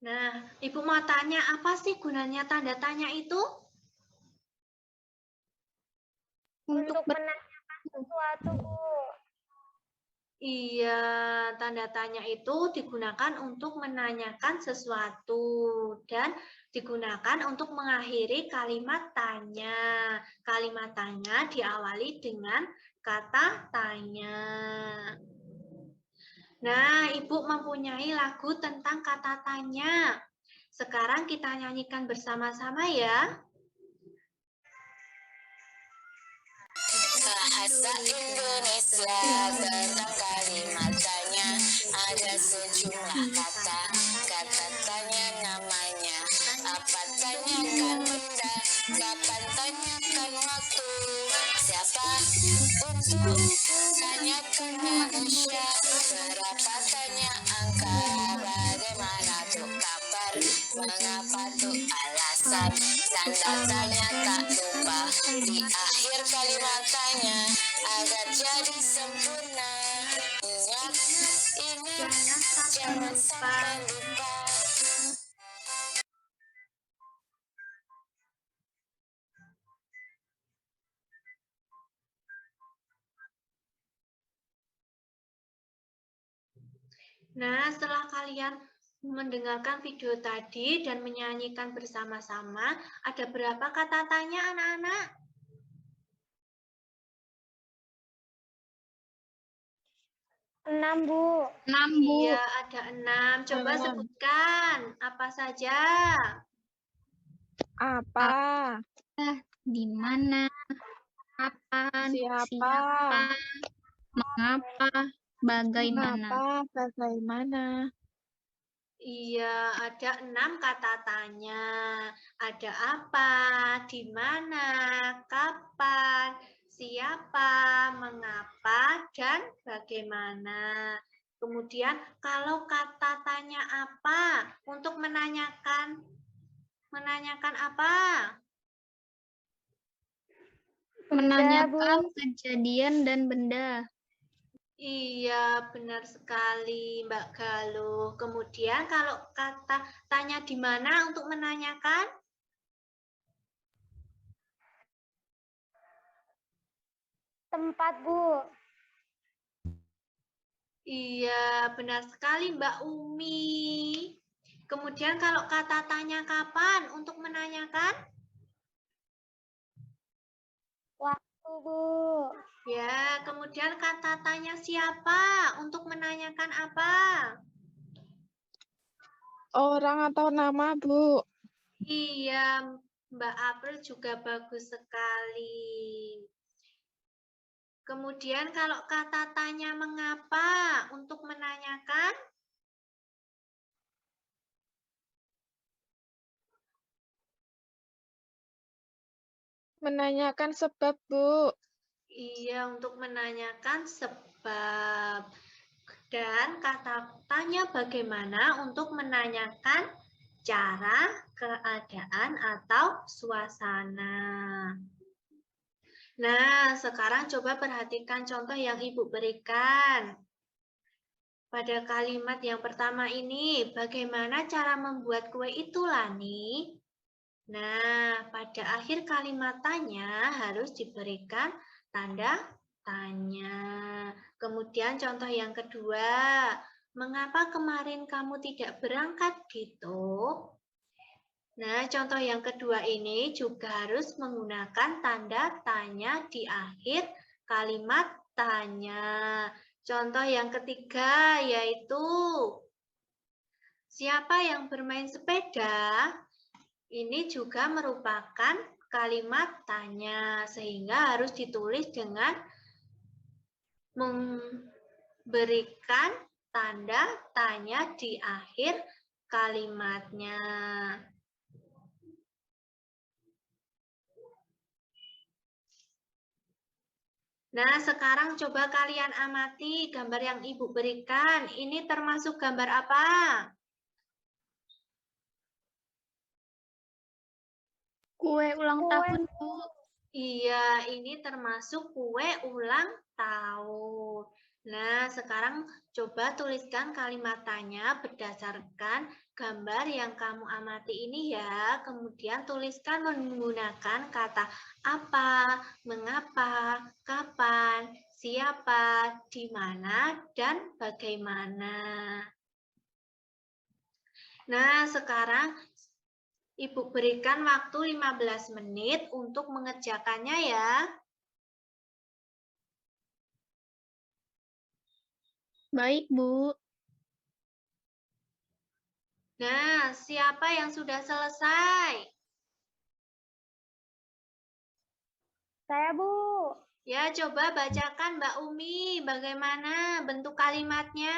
Nah, Ibu mau tanya apa sih gunanya tanda tanya itu? Untuk menanyakan sesuatu Bu. Iya, tanda tanya itu digunakan untuk menanyakan sesuatu dan digunakan untuk mengakhiri kalimat tanya. Kalimat tanya diawali dengan kata tanya. Nah, Ibu mempunyai lagu tentang kata tanya. Sekarang kita nyanyikan bersama-sama ya. Bahasa Indonesia tentang kalimat tanya. Ada sejumlah kata, kata tanya namanya. Apa tanyakan benda, kapan tanyakan waktu. Siapa untuk tanyakan manusia. Berapa tanya angka, bagaimana tuh kabar. Mengapa tuh alasan. Tanda tanya tak lupa di akhir kalimat tanya agar jadi sempurna. Ingat ini jangan sampai lupa. Nah, setelah kalian mendengarkan video tadi dan menyanyikan bersama-sama, ada berapa kata tanya anak-anak? 6 Bu. 6, Bu. Iya, ada 6. Coba 6. sebutkan apa saja. Apa? Di mana? Kapan? Siapa? Mengapa? Bagaimana? Kenapa? Bagaimana? Iya, ada 6 kata tanya. Ada apa, di mana, kapan, siapa, mengapa, dan bagaimana. Kemudian kalau kata tanya apa untuk menanyakan apa? Benda, Menanyakan Bu. kejadian dan benda. Iya, benar sekali, Mbak Galuh. Kemudian kalau kata tanya di mana untuk menanyakan? Tempat, Bu. Iya, benar sekali, Mbak Umi. Kemudian kalau kata tanya kapan untuk menanyakan? Waktu, Bu. Ya, kemudian kata tanya siapa untuk menanyakan apa? Orang atau nama, Bu. Iya, Mbak April juga bagus sekali. Kemudian kalau kata tanya mengapa untuk menanyakan? Menanyakan sebab, Bu. Iya, untuk menanyakan sebab. Dan kata tanya bagaimana untuk menanyakan cara, keadaan, atau suasana. Nah, sekarang coba perhatikan contoh yang Ibu berikan. Pada kalimat yang pertama ini, bagaimana cara membuat kue itu, Lani? Nah, pada akhir kalimat tanya harus diberikan tanda tanya. Kemudian contoh yang kedua, mengapa kemarin kamu tidak berangkat gitu? Nah, contoh yang kedua ini juga harus menggunakan tanda tanya di akhir kalimat tanya. Contoh yang ketiga yaitu, siapa yang bermain sepeda? Ini juga merupakan kalimat tanya, sehingga harus ditulis dengan memberikan tanda tanya di akhir kalimatnya. Nah, sekarang coba kalian amati gambar yang Ibu berikan. Ini termasuk gambar apa? Kue ulang tahun, Bu. Iya, ini termasuk kue ulang tahun. Nah, sekarang coba tuliskan kalimat tanya berdasarkan gambar yang kamu amati ini ya. Kemudian tuliskan menggunakan kata apa, mengapa, kapan, siapa, di mana, dan bagaimana. Nah, sekarang Ibu berikan waktu 15 menit untuk mengerjakannya ya. Baik, Bu. Nah, siapa yang sudah selesai? Saya, Bu. Ya, coba bacakan Mbak Umi, bagaimana bentuk kalimatnya?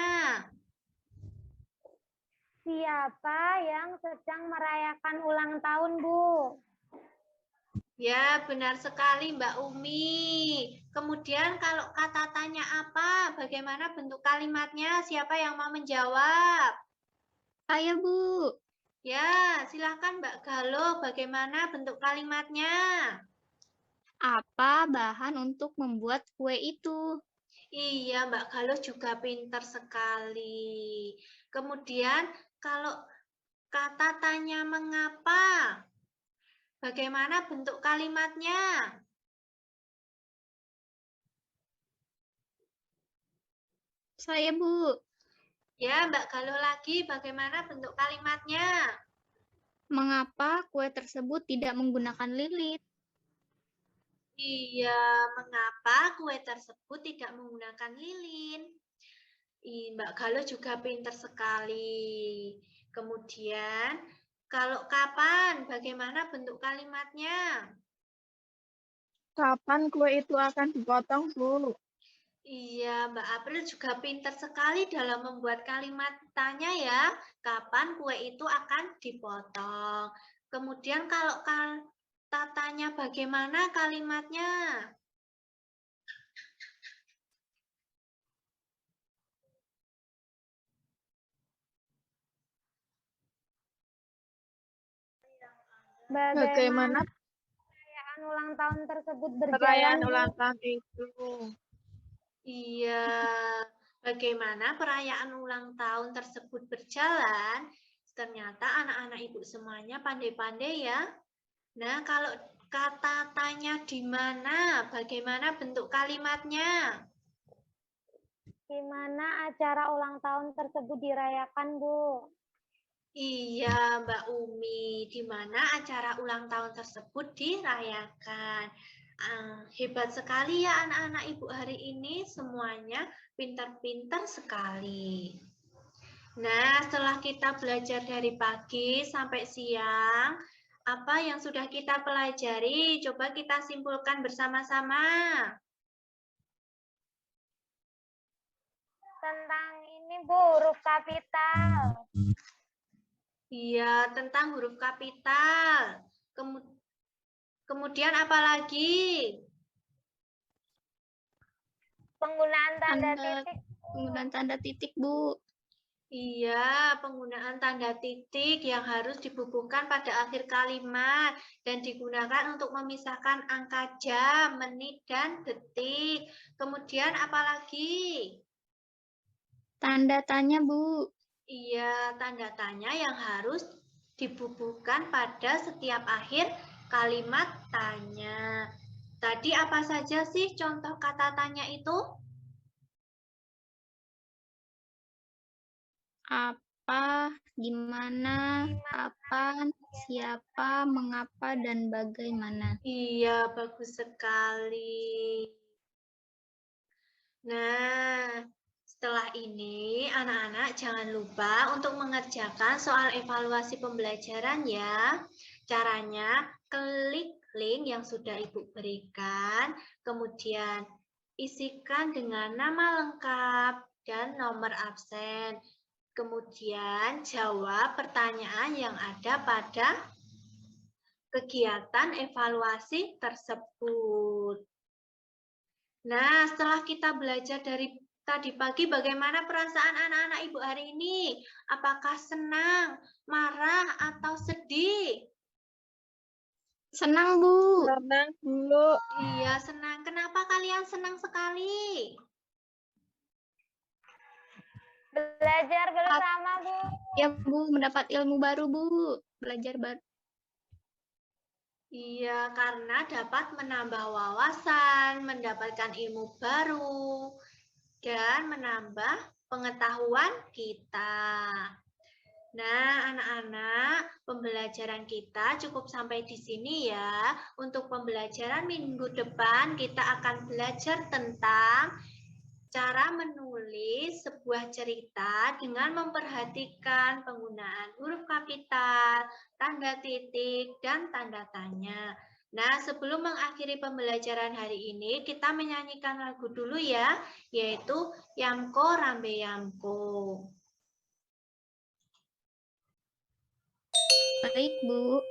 Siapa yang sedang merayakan ulang tahun, Bu? Ya, benar sekali Mbak Umi. Kemudian kalau kata tanya apa, bagaimana bentuk kalimatnya? Siapa yang mau menjawab? Saya, Bu. Ya, silakan Mbak Galuh, bagaimana bentuk kalimatnya? Apa bahan untuk membuat kue itu? Iya, Mbak Galuh juga pintar sekali. Kemudian kalau kata tanya mengapa, bagaimana bentuk kalimatnya? Saya, Bu. Ya, Mbak Galuh lagi, bagaimana bentuk kalimatnya? Mengapa kue tersebut tidak menggunakan lilit? Iya, mengapa kue tersebut tidak menggunakan lilin? Mbak Galuh juga pintar sekali. Kemudian, kalau kapan, bagaimana bentuk kalimatnya? Kapan kue itu akan dipotong, Bu? Iya, Mbak April juga pintar sekali dalam membuat kalimat tanya ya. Kapan kue itu akan dipotong? Kemudian kalau tanya bagaimana kalimatnya? Bagaimana perayaan ulang tahun tersebut berjalan, perayaan Bu? ulang tahun itu? Iya, bagaimana perayaan ulang tahun tersebut berjalan? Ternyata anak-anak ibu semuanya pandai-pandai ya. Nah, kalau kata tanya di mana, bagaimana bentuk kalimatnya? Di mana acara ulang tahun tersebut dirayakan, Bu? Iya, Mbak Umi, di mana acara ulang tahun tersebut dirayakan. Hebat sekali ya anak-anak ibu hari ini, semuanya pintar-pintar sekali. Nah, setelah kita belajar dari pagi sampai siang, apa yang sudah kita pelajari? Coba kita simpulkan bersama-sama. Tentang ini, Bu, huruf kapital. Iya, tentang huruf kapital. Kemudian apa lagi? Penggunaan tanda titik. Penggunaan tanda titik, Bu. Iya, penggunaan tanda titik yang harus dibubuhkan pada akhir kalimat dan digunakan untuk memisahkan angka jam, menit, dan detik. Kemudian apa lagi? Tanda tanya, Bu. Iya, tanda tanya yang harus dibubuhkan pada setiap akhir kalimat tanya. Tadi apa saja sih contoh kata tanya itu? Apa, gimana, kapan, siapa, mengapa, dan bagaimana. Iya, bagus sekali. Nah, setelah ini anak-anak jangan lupa untuk mengerjakan soal evaluasi pembelajaran ya. Caranya klik link yang sudah Ibu berikan, kemudian isikan dengan nama lengkap dan nomor absen. Kemudian jawab pertanyaan yang ada pada kegiatan evaluasi tersebut. Nah, setelah kita belajar dari tadi pagi, bagaimana perasaan anak-anak Ibu hari ini? Apakah senang, marah, atau sedih? Senang, Bu. Senang, Bu. Iya, senang. Kenapa kalian senang sekali? Belajar bersama, Bu. Ya, Bu, mendapat ilmu baru, Bu. Belajar baru. Iya, karena dapat menambah wawasan, mendapatkan ilmu baru, dan menambah pengetahuan kita. Nah, anak-anak, pembelajaran kita cukup sampai di sini ya. Untuk pembelajaran minggu depan, kita akan belajar tentang cara menulis sebuah cerita dengan memperhatikan penggunaan huruf kapital, tanda titik, dan tanda tanya. Nah, sebelum mengakhiri pembelajaran hari ini, kita menyanyikan lagu dulu ya, yaitu Yamko Rambe Yamko. Baik, Bu.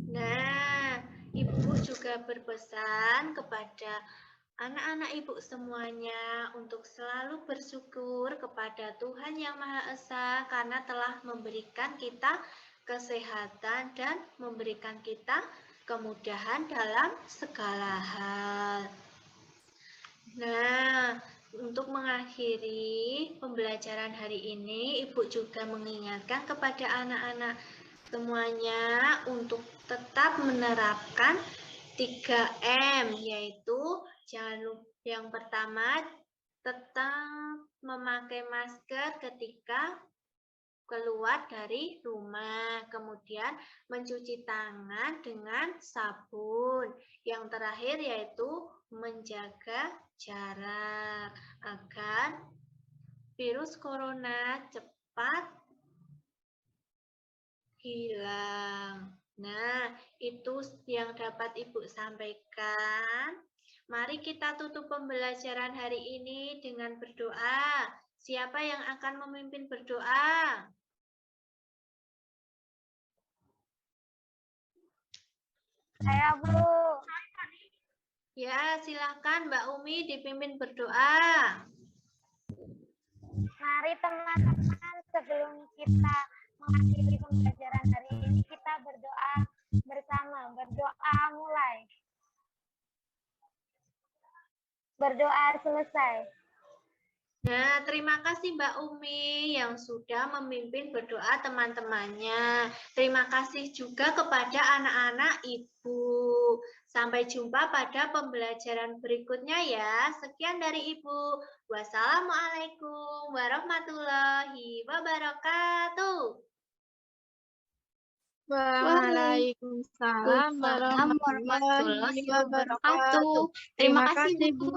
Nah, Ibu juga berpesan kepada anak-anak Ibu semuanya untuk selalu bersyukur kepada Tuhan Yang Maha Esa karena telah memberikan kita kesehatan dan memberikan kita kemudahan dalam segala hal. Nah, untuk mengakhiri pembelajaran hari ini, Ibu juga mengingatkan kepada anak-anak semuanya untuk tetap menerapkan 3M, yaitu yang pertama, tetap memakai masker ketika keluar dari rumah, kemudian mencuci tangan dengan sabun. Yang terakhir yaitu menjaga jarak agar virus corona cepat hilang. Nah, itu yang dapat Ibu sampaikan. Mari kita tutup pembelajaran hari ini dengan berdoa. Siapa yang akan memimpin berdoa? Saya, Bu. Ya, silakan Mbak Umi dipimpin berdoa. Mari teman-teman, sebelum kita mengakhiri pembelajaran hari ini, kita berdoa bersama. Berdoa mulai. Berdoa selesai. Nah, terima kasih Mbak Umi yang sudah memimpin berdoa teman-temannya. Terima kasih juga kepada anak-anak Ibu. Sampai jumpa pada pembelajaran berikutnya ya. Sekian dari Ibu. Wassalamualaikum warahmatullahi wabarakatuh. Waalaikumsalam Waalaikumsalam warahmatullahi wabarakatuh. Terima kasih, Bu.